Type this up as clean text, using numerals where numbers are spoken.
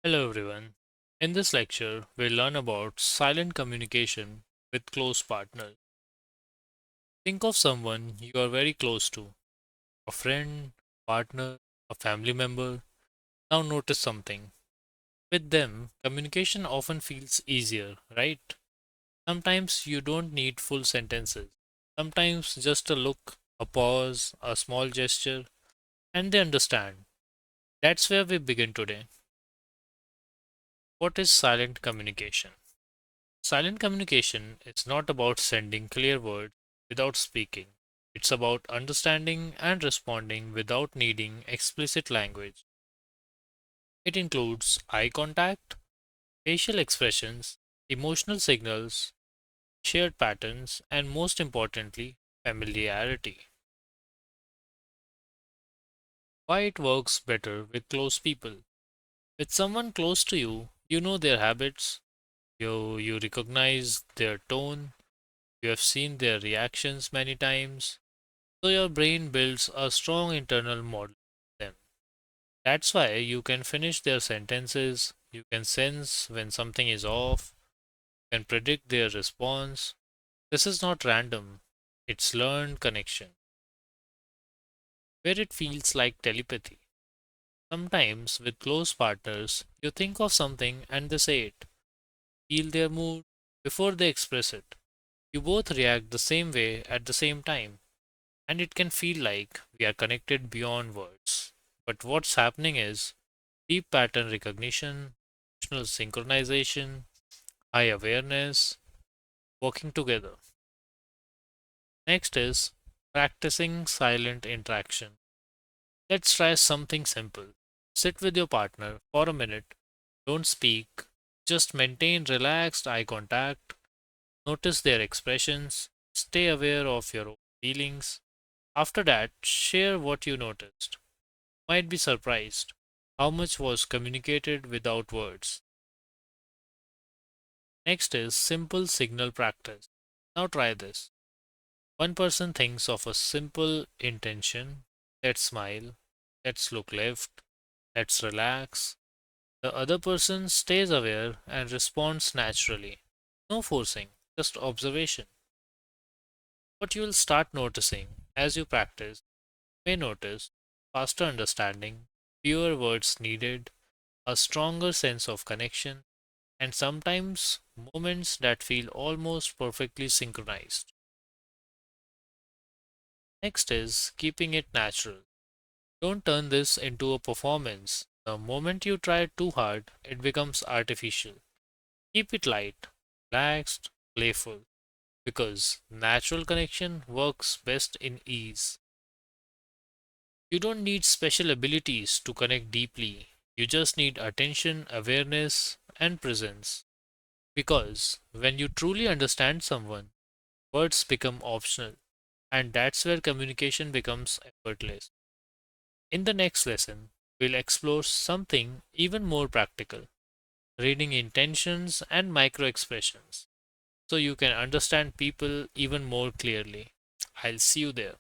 Hello everyone. In this lecture, we'll learn about silent communication with close partners. Think of someone you are very close to, a friend, partner, a family member. Now notice something. With them, communication often feels easier, right? Sometimes you don't need full sentences. Sometimes just a look, a pause, a small gesture, and they understand. That's where we begin today. What is silent communication? Silent communication is not about sending clear words without speaking. It's about understanding and responding without needing explicit language. It includes eye contact, facial expressions, emotional signals, shared patterns, and most importantly, familiarity. Why it works better with close people. With someone close to you, you know their habits, you recognize their tone, you have seen their reactions many times. So your brain builds a strong internal model of them. That's why you can finish their sentences, you can sense when something is off, you can predict their response. This is not random, it's learned connection, where it feels like telepathy. Sometimes with close partners, you think of something and they say it, feel their mood before they express it. You both react the same way at the same time, and it can feel like we are connected beyond words. But what's happening is deep pattern recognition, emotional synchronization, high awareness, working together. Next is practicing silent interaction. Let's try something simple. Sit with your partner for a minute, don't speak, just maintain relaxed eye contact, notice their expressions, stay aware of your own feelings. After that, share what you noticed. Might be surprised how much was communicated without words. Next is simple signal practice. Now try this. One person thinks of a simple intention. Let's smile. Let's look left. Let's relax. The other person stays aware and responds naturally. No forcing, just observation. What you will start noticing as you practice, you may notice faster understanding, fewer words needed, a stronger sense of connection, and sometimes moments that feel almost perfectly synchronized. Next is keeping it natural. Don't turn this into a performance. The moment you try too hard, it becomes artificial. Keep it light, relaxed, playful, because natural connection works best in ease. You don't need special abilities to connect deeply. You just need attention, awareness, and presence. Because when you truly understand someone, words become optional, and that's where communication becomes effortless. In the next lesson, we'll explore something even more practical, reading intentions and micro expressions, so you can understand people even more clearly. I'll see you there.